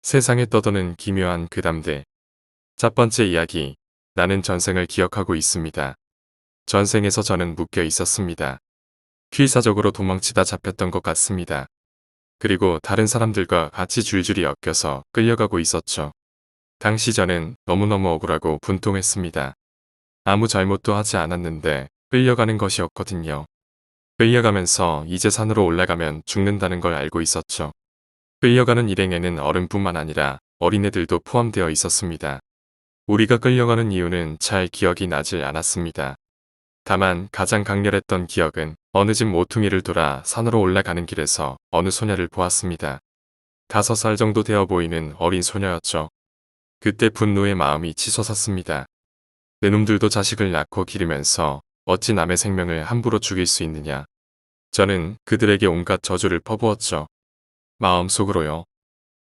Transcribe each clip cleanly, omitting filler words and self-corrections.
세상에 떠도는 기묘한 괴담들. 첫 번째 이야기. 나는 전생을 기억하고 있습니다. 전생에서 저는 묶여 있었습니다. 필사적으로 도망치다 잡혔던 것 같습니다. 그리고 다른 사람들과 같이 줄줄이 엮여서 끌려가고 있었죠. 당시 저는 너무너무 억울하고 분통했습니다. 아무 잘못도 하지 않았는데 끌려가는 것이었거든요. 끌려가면서 이제 산으로 올라가면 죽는다는 걸 알고 있었죠. 끌려가는 일행에는 어른뿐만 아니라 어린애들도 포함되어 있었습니다. 우리가 끌려가는 이유는 잘 기억이 나질 않았습니다. 다만 가장 강렬했던 기억은 어느 집 모퉁이를 돌아 산으로 올라가는 길에서 어느 소녀를 보았습니다. 5살 정도 되어 보이는 어린 소녀였죠. 그때 분노의 마음이 치솟았습니다. 내 놈들도 자식을 낳고 기르면서 어찌 남의 생명을 함부로 죽일 수 있느냐. 저는 그들에게 온갖 저주를 퍼부었죠. 마음속으로요.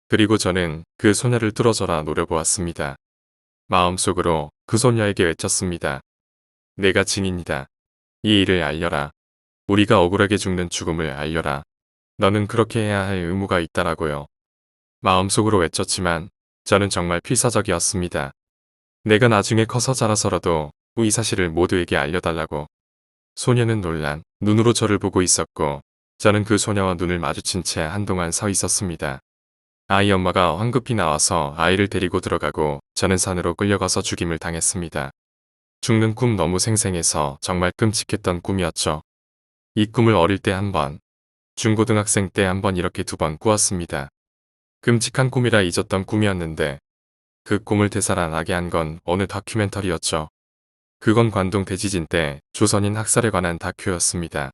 그리고 저는 그 소녀를 뚫어져라 노려보았습니다. 마음속으로 그 소녀에게 외쳤습니다. 내가 증인이다. 이 일을 알려라. 우리가 억울하게 죽는 죽음을 알려라. 너는 그렇게 해야 할 의무가 있다라고요. 마음속으로 외쳤지만 저는 정말 필사적이었습니다. 내가 나중에 커서 자라서라도 이 사실을 모두에게 알려달라고. 소녀는 놀란 눈으로 저를 보고 있었고 저는 그 소녀와 눈을 마주친 채 한동안 서 있었습니다. 아이 엄마가 황급히 나와서 아이를 데리고 들어가고 저는 산으로 끌려가서 죽임을 당했습니다. 죽는 꿈 너무 생생해서 정말 끔찍했던 꿈이었죠. 이 꿈을 어릴 때 한 번, 중고등학생 때 한 번 이렇게 2번 꾸었습니다. 끔찍한 꿈이라 잊었던 꿈이었는데 그 꿈을 되살아나게 한 건 어느 다큐멘터리였죠. 그건 관동 대지진 때 조선인 학살에 관한 다큐였습니다.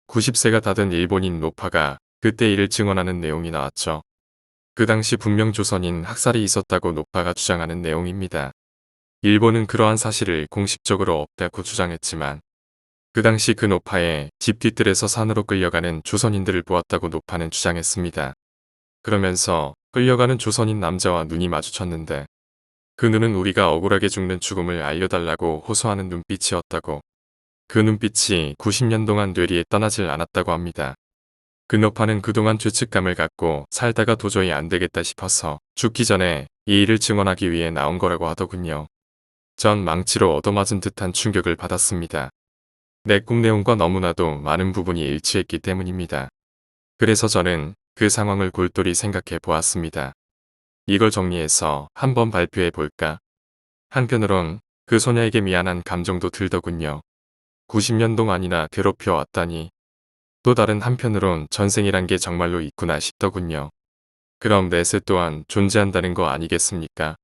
90세가 다 된 일본인 노파가 그때 이를 증언하는 내용이 나왔죠. 그 당시 분명 조선인 학살이 있었다고 노파가 주장하는 내용입니다. 일본은 그러한 사실을 공식적으로 없다고 주장했지만 그 당시 그 노파의 집 뒤뜰에서 산으로 끌려가는 조선인들을 보았다고 노파는 주장했습니다. 그러면서 끌려가는 조선인 남자와 눈이 마주쳤는데 그 눈은 우리가 억울하게 죽는 죽음을 알려달라고 호소하는 눈빛이었다고. 그 눈빛이 90년 동안 뇌리에 떠나질 않았다고 합니다. 그 노파는 그동안 죄책감을 갖고 살다가 도저히 안 되겠다 싶어서 죽기 전에 이 일을 증언하기 위해 나온 거라고 하더군요. 전 망치로 얻어맞은 듯한 충격을 받았습니다. 내 꿈 내용과 너무나도 많은 부분이 일치했기 때문입니다. 그래서 저는 그 상황을 골똘히 생각해 보았습니다. 이걸 정리해서 한번 발표해 볼까? 한편으론 그 소녀에게 미안한 감정도 들더군요. 90년 동안이나 괴롭혀 왔다니. 또 다른 한편으론 전생이란 게 정말로 있구나 싶더군요. 그럼 내세 또한 존재한다는 거 아니겠습니까?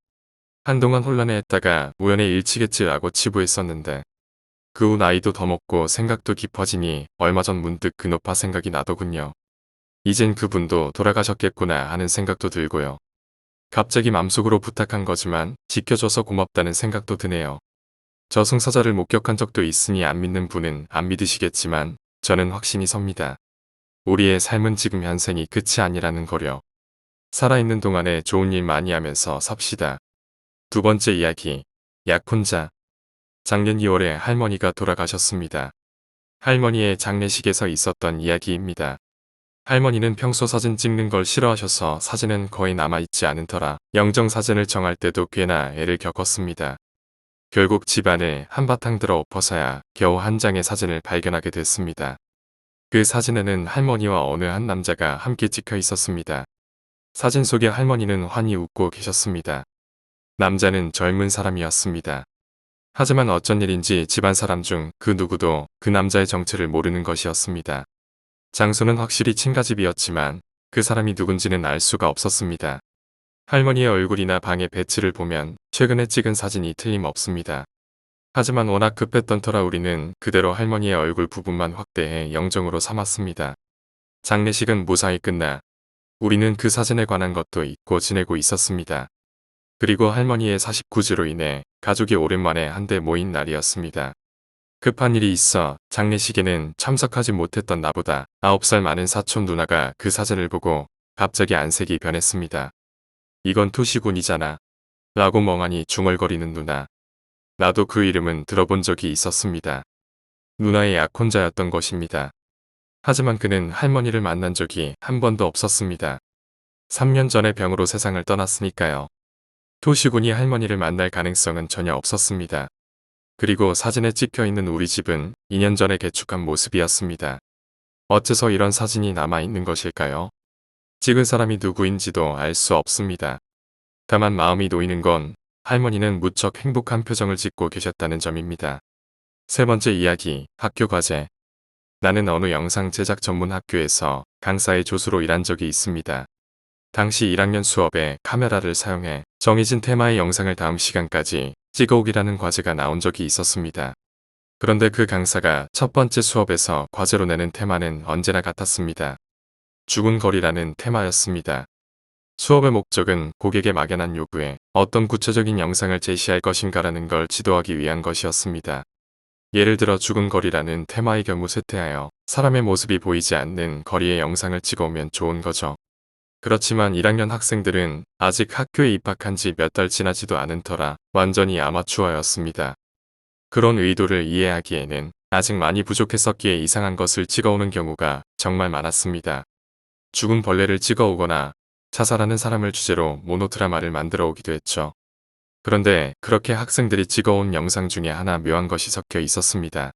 한동안 혼란해했다가 우연에 일치겠지라고 치부했었는데 그 후 나이도 더 먹고 생각도 깊어지니 얼마 전 문득 그 노파 생각이 나더군요. 이젠 그분도 돌아가셨겠구나 하는 생각도 들고요. 갑자기 맘속으로 부탁한 거지만 지켜줘서 고맙다는 생각도 드네요. 저승사자를 목격한 적도 있으니 안 믿는 분은 안 믿으시겠지만 저는 확신이 섭니다. 우리의 삶은 지금 현생이 끝이 아니라는 거려. 살아있는 동안에 좋은 일 많이 하면서 삽시다. 두 번째 이야기. 약혼자. 작년 2월에 할머니가 돌아가셨습니다. 할머니의 장례식에서 있었던 이야기입니다. 할머니는 평소 사진 찍는 걸 싫어하셔서 사진은 거의 남아있지 않은 터라 영정사진을 정할 때도 꽤나 애를 겪었습니다. 결국 집안을 한바탕 들어 엎어서야 겨우 한 장의 사진을 발견하게 됐습니다. 그 사진에는 할머니와 어느 한 남자가 함께 찍혀 있었습니다. 사진 속의 할머니는 환히 웃고 계셨습니다. 남자는 젊은 사람이었습니다. 하지만 어쩐 일인지 집안 사람 중 그 누구도 그 남자의 정체를 모르는 것이었습니다. 장소는 확실히 친가집이었지만 그 사람이 누군지는 알 수가 없었습니다. 할머니의 얼굴이나 방의 배치를 보면 최근에 찍은 사진이 틀림없습니다. 하지만 워낙 급했던 터라 우리는 그대로 할머니의 얼굴 부분만 확대해 영정으로 삼았습니다. 장례식은 무사히 끝나 우리는 그 사진에 관한 것도 잊고 지내고 있었습니다. 그리고 할머니의 49주로 인해 가족이 오랜만에 한데 모인 날이었습니다. 급한 일이 있어 장례식에는 참석하지 못했던 나보다 9살 많은 사촌 누나가 그 사진을 보고 갑자기 안색이 변했습니다. 이건 토시군이잖아. 라고 멍하니 중얼거리는 누나. 나도 그 이름은 들어본 적이 있었습니다. 누나의 약혼자였던 것입니다. 하지만 그는 할머니를 만난 적이 한 번도 없었습니다. 3년 전에 병으로 세상을 떠났으니까요. 토시군이 할머니를 만날 가능성은 전혀 없었습니다. 그리고 사진에 찍혀 있는 우리 집은 2년 전에 개축한 모습이었습니다. 어째서 이런 사진이 남아 있는 것일까요? 찍은 사람이 누구인지도 알 수 없습니다. 다만 마음이 놓이는 건 할머니는 무척 행복한 표정을 짓고 계셨다는 점입니다. 세 번째 이야기, 학교 과제. 나는 어느 영상 제작 전문 학교에서 강사의 조수로 일한 적이 있습니다. 당시 1학년 수업에 카메라를 사용해 정해진 테마의 영상을 다음 시간까지 찍어오기라는 과제가 나온 적이 있었습니다. 그런데 그 강사가 첫 번째 수업에서 과제로 내는 테마는 언제나 같았습니다. 죽은 거리라는 테마였습니다. 수업의 목적은 고객의 막연한 요구에 어떤 구체적인 영상을 제시할 것인가라는 걸 지도하기 위한 것이었습니다. 예를 들어 죽은 거리라는 테마의 경우 쇠퇴하여 사람의 모습이 보이지 않는 거리의 영상을 찍어오면 좋은 거죠. 그렇지만 1학년 학생들은 아직 학교에 입학한 지 몇 달 지나지도 않은 터라 완전히 아마추어였습니다. 그런 의도를 이해하기에는 아직 많이 부족했었기에 이상한 것을 찍어오는 경우가 정말 많았습니다. 죽은 벌레를 찍어오거나 자살하는 사람을 주제로 모노드라마를 만들어 오기도 했죠. 그런데 그렇게 학생들이 찍어온 영상 중에 하나 묘한 것이 섞여 있었습니다.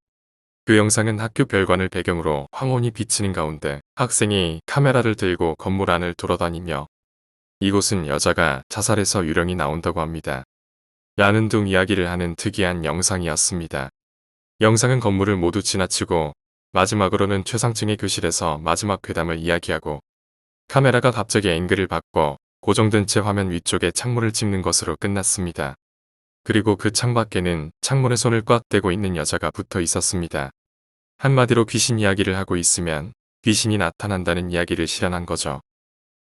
그 영상은 학교 별관을 배경으로 황혼이 비치는 가운데 학생이 카메라를 들고 건물 안을 돌아다니며 이곳은 여자가 자살해서 유령이 나온다고 합니다. 라는 등 이야기를 하는 특이한 영상이었습니다. 영상은 건물을 모두 지나치고 마지막으로는 최상층의 교실에서 마지막 회담을 이야기하고 카메라가 갑자기 앵글을 바꿔 고정된 채 화면 위쪽에 창문을 찍는 것으로 끝났습니다. 그리고 그 창밖에는 창문에 손을 꽉 대고 있는 여자가 붙어 있었습니다. 한마디로 귀신 이야기를 하고 있으면 귀신이 나타난다는 이야기를 실현한 거죠.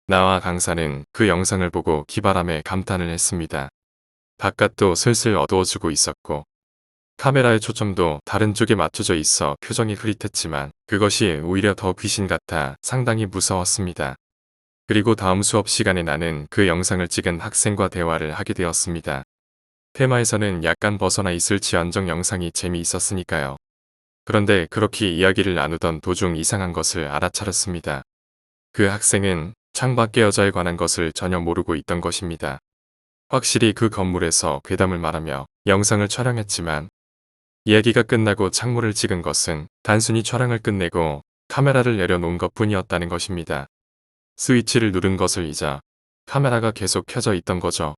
나와 강사는 그 영상을 보고 기발함에 감탄을 했습니다. 바깥도 슬슬 어두워지고 있었고 카메라의 초점도 다른 쪽에 맞춰져 있어 표정이 흐릿했지만 그것이 오히려 더 귀신 같아 상당히 무서웠습니다. 그리고 다음 수업 시간에 나는 그 영상을 찍은 학생과 대화를 하게 되었습니다. 테마에서는 약간 벗어나 있을지언정 영상이 재미있었으니까요. 그런데 그렇게 이야기를 나누던 도중 이상한 것을 알아차렸습니다. 그 학생은 창밖의 여자에 관한 것을 전혀 모르고 있던 것입니다. 확실히 그 건물에서 괴담을 말하며 영상을 촬영했지만 이야기가 끝나고 창문을 찍은 것은 단순히 촬영을 끝내고 카메라를 내려놓은 것뿐이었다는 것입니다. 스위치를 누른 것을 잊어 카메라가 계속 켜져 있던 거죠.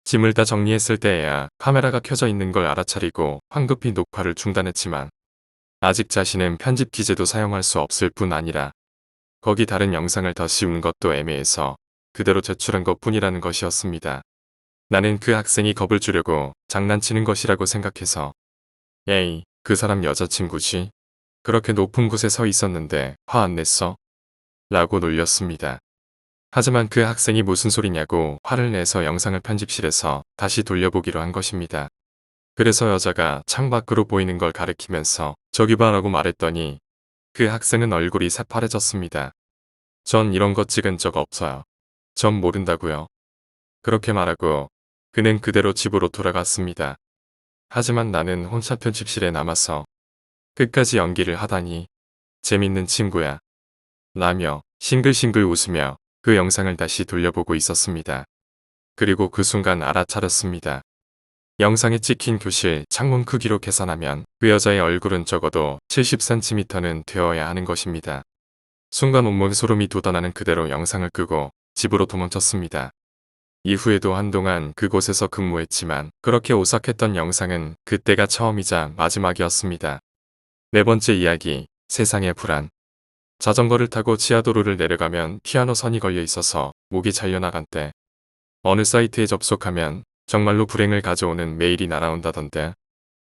짐을 다 정리했을 때에야 카메라가 켜져 있는 걸 알아차리고 황급히 녹화를 중단했지만 아직 자신은 편집 기재도 사용할 수 없을 뿐 아니라 거기 다른 영상을 더 씌운 것도 애매해서 그대로 제출한 것뿐이라는 것이었습니다. 나는 그 학생이 겁을 주려고 장난치는 것이라고 생각해서 에이, 그 사람 여자친구지? 그렇게 높은 곳에 서 있었는데 화 안 냈어? 라고 놀렸습니다. 하지만 그 학생이 무슨 소리냐고 화를 내서 영상을 편집실에서 다시 돌려보기로 한 것입니다. 그래서 여자가 창밖으로 보이는 걸 가리키면서 저기 봐라고 말했더니 그 학생은 얼굴이 새파래졌습니다. 전 이런 거 찍은 적 없어요. 전 모른다고요. 그렇게 말하고 그는 그대로 집으로 돌아갔습니다. 하지만 나는 혼자 편집실에 남아서 끝까지 연기를 하다니 재밌는 친구야. 라며 싱글싱글 웃으며 그 영상을 다시 돌려보고 있었습니다. 그리고 그 순간 알아차렸습니다. 영상에 찍힌 교실 창문 크기로 계산하면 그 여자의 얼굴은 적어도 70cm는 되어야 하는 것입니다. 순간 온몸에 소름이 돋아나는 그대로 영상을 끄고 집으로 도망쳤습니다. 이후에도 한동안 그곳에서 근무했지만 그렇게 오싹했던 영상은 그때가 처음이자 마지막이었습니다. 네 번째 이야기, 세상의 불안. 자전거를 타고 지하도로를 내려가면 피아노 선이 걸려 있어서 목이 잘려나간 때 어느 사이트에 접속하면 정말로 불행을 가져오는 메일이 날아온다던데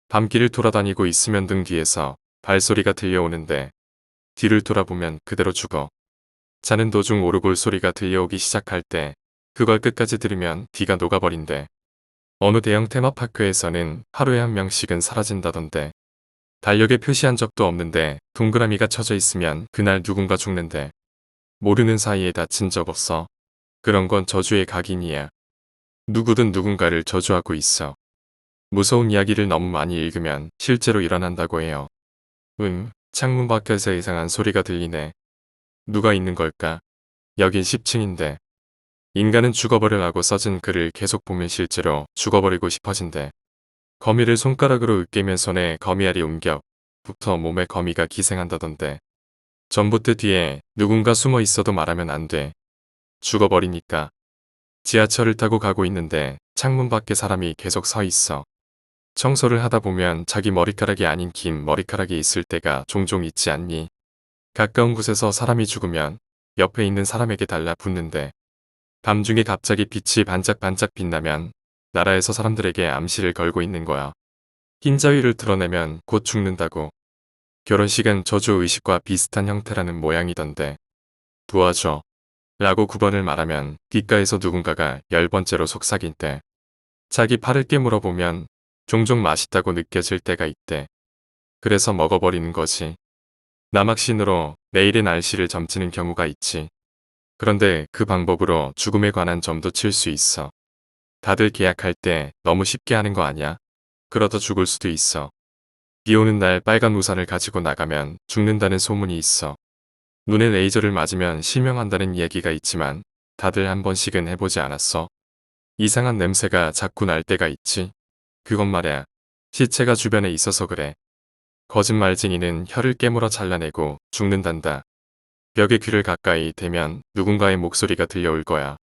밤길을 돌아다니고 있으면 등 뒤에서 발소리가 들려오는데 뒤를 돌아보면 그대로 죽어. 자는 도중 오르골 소리가 들려오기 시작할 때 그걸 끝까지 들으면 뒤가 녹아버린대. 어느 대형 테마파크에서는 하루에 한 명씩은 사라진다던데 달력에 표시한 적도 없는데 동그라미가 쳐져 있으면 그날 누군가 죽는데 모르는 사이에 다친 적 없어. 그런 건 저주의 각인이야. 누구든 누군가를 저주하고 있어. 무서운 이야기를 너무 많이 읽으면 실제로 일어난다고 해요. 창문 밖에서 이상한 소리가 들리네. 누가 있는 걸까? 여긴 10층인데. 인간은 죽어버려라고 써진 글을 계속 보면 실제로 죽어버리고 싶어진대. 거미를 손가락으로 으깨면 손에 거미알이 옮겨 붙어 몸에 거미가 기생한다던데. 전봇대 뒤에 누군가 숨어 있어도 말하면 안 돼. 죽어버리니까. 지하철을 타고 가고 있는데 창문 밖에 사람이 계속 서 있어. 청소를 하다 보면 자기 머리카락이 아닌 긴 머리카락이 있을 때가 종종 있지 않니? 가까운 곳에서 사람이 죽으면 옆에 있는 사람에게 달라붙는데 밤중에 갑자기 빛이 반짝반짝 빛나면 나라에서 사람들에게 암시를 걸고 있는 거야. 흰자위를 드러내면 곧 죽는다고. 결혼식은 저주의식과 비슷한 형태라는 모양이던데. 도와줘. 라고 9번을 말하면 귓가에서 누군가가 10번째로 속삭일 때 자기 팔을 깨물어 보면 종종 맛있다고 느껴질 때가 있대. 그래서 먹어버리는 거지. 남학신으로 내일의 날씨를 점치는 경우가 있지. 그런데 그 방법으로 죽음에 관한 점도 칠 수 있어. 다들 계약할 때 너무 쉽게 하는 거 아냐? 그러다 죽을 수도 있어. 비 오는 날 빨간 우산을 가지고 나가면 죽는다는 소문이 있어. 눈에 레이저를 맞으면 실명한다는 이야기가 있지만 다들 한 번씩은 해보지 않았어? 이상한 냄새가 자꾸 날 때가 있지. 그건 말야. 시체가 주변에 있어서 그래. 거짓말쟁이는 혀를 깨물어 잘라내고 죽는단다. 벽에 귀를 가까이 대면 누군가의 목소리가 들려올 거야.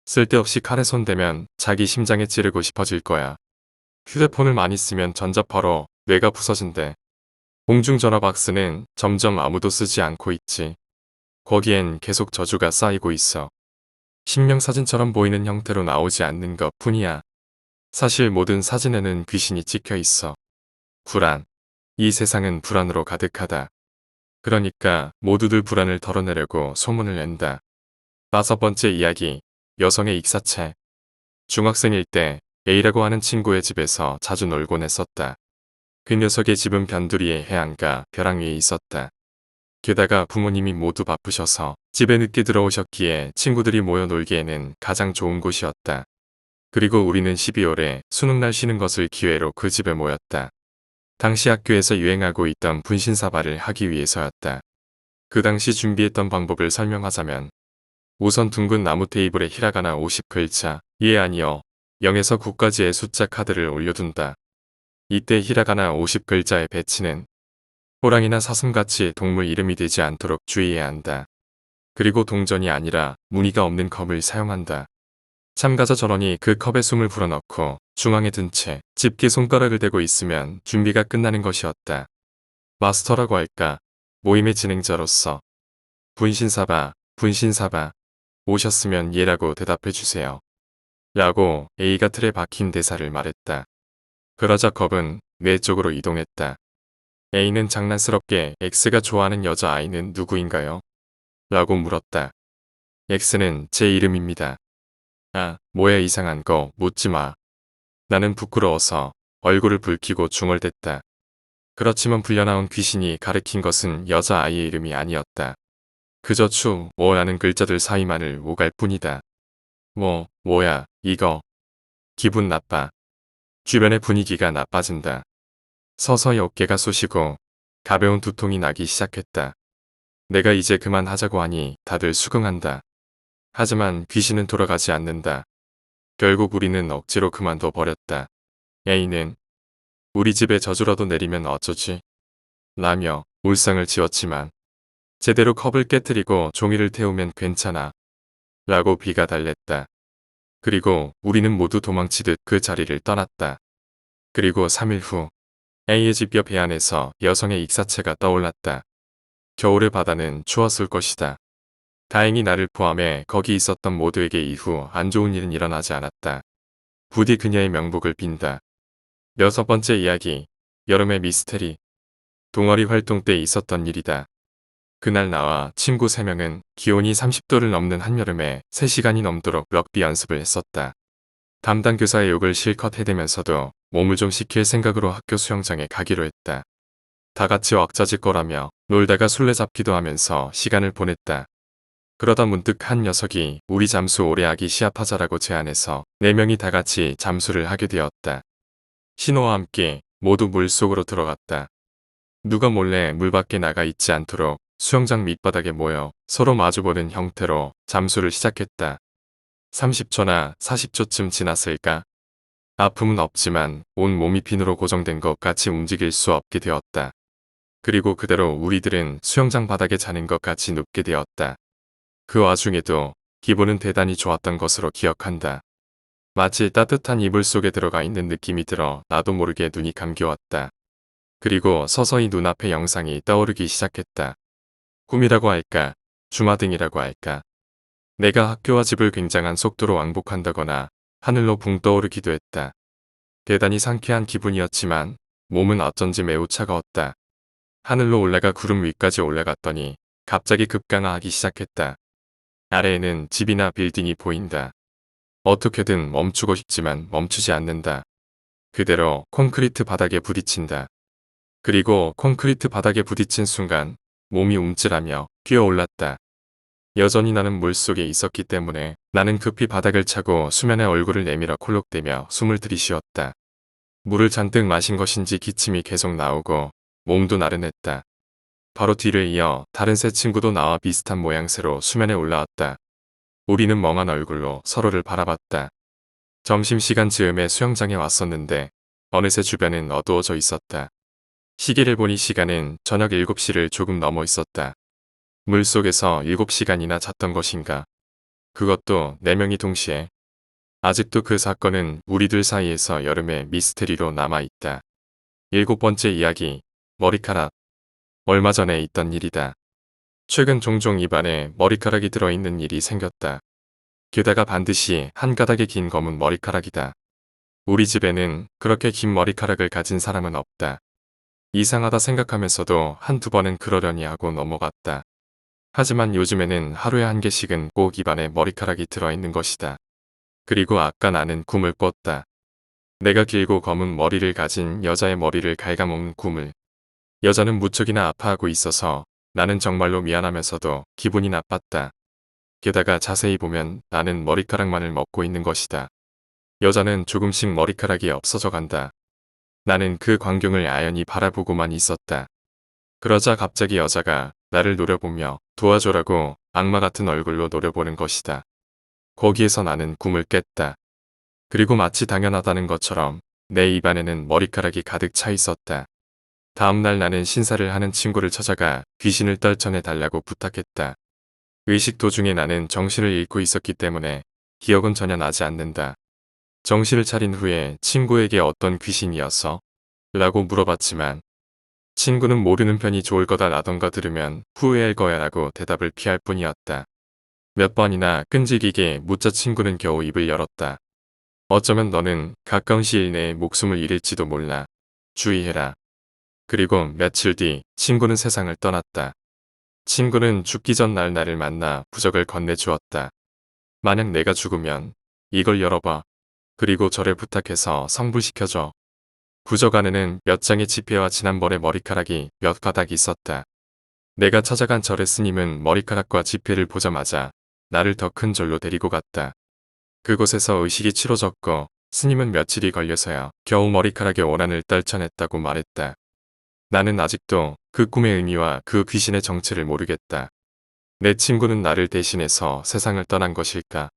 쓸데없이 칼에 손대면 자기 심장에 찌르고 싶어질 거야. 휴대폰을 많이 쓰면 전자파로 뇌가 부서진대. 공중전화 박스는 점점 아무도 쓰지 않고 있지. 거기엔 계속 저주가 쌓이고 있어. 신명사진처럼 보이는 형태로 나오지 않는 것 뿐이야. 사실 모든 사진에는 귀신이 찍혀 있어. 불안. 이 세상은 불안으로 가득하다. 그러니까 모두들 불안을 덜어내려고 소문을 낸다. 5번째 이야기. 여성의 익사체. 중학생일 때 A라고 하는 친구의 집에서 자주 놀곤 했었다. 그 녀석의 집은 변두리의 해안가 벼랑 위에 있었다. 게다가 부모님이 모두 바쁘셔서 집에 늦게 들어오셨기에 친구들이 모여 놀기에는 가장 좋은 곳이었다. 그리고 우리는 12월에 수능날 쉬는 것을 기회로 그 집에 모였다. 당시 학교에서 유행하고 있던 분신사발을 하기 위해서였다. 그 당시 준비했던 방법을 설명하자면 우선 둥근 나무 테이블에 히라가나 50글자, 예 아니요, 0에서 9까지의 숫자 카드를 올려둔다. 이때 히라가나 50글자의 배치는 호랑이나 사슴같이 동물 이름이 되지 않도록 주의해야 한다. 그리고 동전이 아니라 무늬가 없는 컵을 사용한다. 참가자 전원이 그 컵에 숨을 불어넣고 중앙에 든 채 집게 손가락을 대고 있으면 준비가 끝나는 것이었다. 마스터라고 할까? 모임의 진행자로서 분신사바, 분신사바, 오셨으면 예라고 대답해 주세요. 라고 A가 틀에 박힌 대사를 말했다. 그러자 컵은 뇌 쪽으로 이동했다. A는 장난스럽게 X가 좋아하는 여자아이는 누구인가요? 라고 물었다. X는 제 이름입니다. 아, 뭐야 이상한 거 묻지 마. 나는 부끄러워서 얼굴을 붉히고 중얼댔다. 그렇지만 불려나온 귀신이 가리킨 것은 여자아이의 이름이 아니었다. 그저 추, 뭐라는 글자들 사이만을 오갈 뿐이다. 뭐야, 이거. 기분 나빠. 주변의 분위기가 나빠진다. 서서히 어깨가 쑤시고 가벼운 두통이 나기 시작했다. 내가 이제 그만하자고 하니 다들 수긍한다. 하지만 귀신은 돌아가지 않는다. 결국 우리는 억지로 그만둬 버렸다. A는 우리 집에 저주라도 내리면 어쩌지? 라며 울상을 지었지만 제대로 컵을 깨뜨리고 종이를 태우면 괜찮아. 라고 B가 달랬다. 그리고 우리는 모두 도망치듯 그 자리를 떠났다. 그리고 3일 후 A의 집 옆 해안에서 여성의 익사체가 떠올랐다. 겨울의 바다는 추웠을 것이다. 다행히 나를 포함해 거기 있었던 모두에게 이후 안 좋은 일은 일어나지 않았다. 부디 그녀의 명복을 빈다. 6번째 이야기. 여름의 미스테리. 동아리 활동 때 있었던 일이다. 그날 나와 친구 3명은 기온이 30도를 넘는 한여름에 3시간이 넘도록 럭비 연습을 했었다. 담당 교사의 욕을 실컷 해대면서도 몸을 좀 식힐 생각으로 학교 수영장에 가기로 했다. 다 같이 왁자지껄하며 놀다가 술래잡기도 하면서 시간을 보냈다. 그러다 문득 한 녀석이 우리 잠수 오래 하기 시합하자라고 제안해서 4명이 다 같이 잠수를 하게 되었다. 신호와 함께 모두 물속으로 들어갔다. 누가 몰래 물 밖에 나가 있지 않도록 수영장 밑바닥에 모여 서로 마주보는 형태로 잠수를 시작했다. 30초나 40초쯤 지났을까? 아픔은 없지만 온 몸이 핀으로 고정된 것 같이 움직일 수 없게 되었다. 그리고 그대로 우리들은 수영장 바닥에 자는 것 같이 눕게 되었다. 그 와중에도 기분은 대단히 좋았던 것으로 기억한다. 마치 따뜻한 이불 속에 들어가 있는 느낌이 들어 나도 모르게 눈이 감겨왔다. 그리고 서서히 눈앞에 영상이 떠오르기 시작했다. 꿈이라고 할까, 주마등이라고 할까. 내가 학교와 집을 굉장한 속도로 왕복한다거나 하늘로 붕 떠오르기도 했다. 대단히 상쾌한 기분이었지만 몸은 어쩐지 매우 차가웠다. 하늘로 올라가 구름 위까지 올라갔더니 갑자기 급강하하기 시작했다. 아래에는 집이나 빌딩이 보인다. 어떻게든 멈추고 싶지만 멈추지 않는다. 그대로 콘크리트 바닥에 부딪힌다. 그리고 콘크리트 바닥에 부딪힌 순간 몸이 움찔하며 뛰어올랐다. 여전히 나는 물속에 있었기 때문에 나는 급히 바닥을 차고 수면에 얼굴을 내밀어 콜록대며 숨을 들이쉬었다. 물을 잔뜩 마신 것인지 기침이 계속 나오고 몸도 나른했다. 바로 뒤를 이어 다른 세 친구도 나와 비슷한 모양새로 수면에 올라왔다. 우리는 멍한 얼굴로 서로를 바라봤다. 점심시간 즈음에 수영장에 왔었는데 어느새 주변은 어두워져 있었다. 시계를 보니 시간은 저녁 7시를 조금 넘어 있었다. 물속에서 7시간이나 잤던 것인가. 그것도 4명이 동시에. 아직도 그 사건은 우리들 사이에서 여름의 미스테리로 남아있다. 7번째 이야기, 머리카락. 얼마 전에 있던 일이다. 최근 종종 입안에 머리카락이 들어있는 일이 생겼다. 게다가 반드시 한 가닥의 긴 검은 머리카락이다. 우리 집에는 그렇게 긴 머리카락을 가진 사람은 없다. 이상하다 생각하면서도 한두 번은 그러려니 하고 넘어갔다. 하지만 요즘에는 하루에 한 개씩은 꼭 입안에 머리카락이 들어있는 것이다. 그리고 아까 나는 꿈을 꿨다. 내가 길고 검은 머리를 가진 여자의 머리를 갉아먹는 꿈을. 여자는 무척이나 아파하고 있어서 나는 정말로 미안하면서도 기분이 나빴다. 게다가 자세히 보면 나는 머리카락만을 먹고 있는 것이다. 여자는 조금씩 머리카락이 없어져 간다. 나는 그 광경을 아연히 바라보고만 있었다. 그러자 갑자기 여자가 나를 노려보며 도와줘라고 악마 같은 얼굴로 노려보는 것이다. 거기에서 나는 꿈을 깼다. 그리고 마치 당연하다는 것처럼 내 입안에는 머리카락이 가득 차 있었다. 다음날 나는 신사를 하는 친구를 찾아가 귀신을 떨쳐내 달라고 부탁했다. 의식 도중에 나는 정신을 잃고 있었기 때문에 기억은 전혀 나지 않는다. 정신을 차린 후에 친구에게 어떤 귀신이었어? 라고 물어봤지만 친구는 모르는 편이 좋을 거다 라던가 들으면 후회할 거야 라고 대답을 피할 뿐이었다. 몇 번이나 끈질기게 묻자 친구는 겨우 입을 열었다. 어쩌면 너는 가까운 시일 내에 목숨을 잃을지도 몰라. 주의해라. 그리고 며칠 뒤 친구는 세상을 떠났다. 친구는 죽기 전 날 나를 만나 부적을 건네주었다. 만약 내가 죽으면 이걸 열어봐. 그리고 저를 부탁해서 성불시켜줘. 부적 안에는 몇 장의 지폐와 지난번의 머리카락이 몇 가닥 있었다. 내가 찾아간 절의 스님은 머리카락과 지폐를 보자마자 나를 더 큰 절로 데리고 갔다. 그곳에서 의식이 치러졌고 스님은 며칠이 걸려서야 겨우 머리카락의 원한을 떨쳐냈다고 말했다. 나는 아직도 그 꿈의 의미와 그 귀신의 정체를 모르겠다. 내 친구는 나를 대신해서 세상을 떠난 것일까?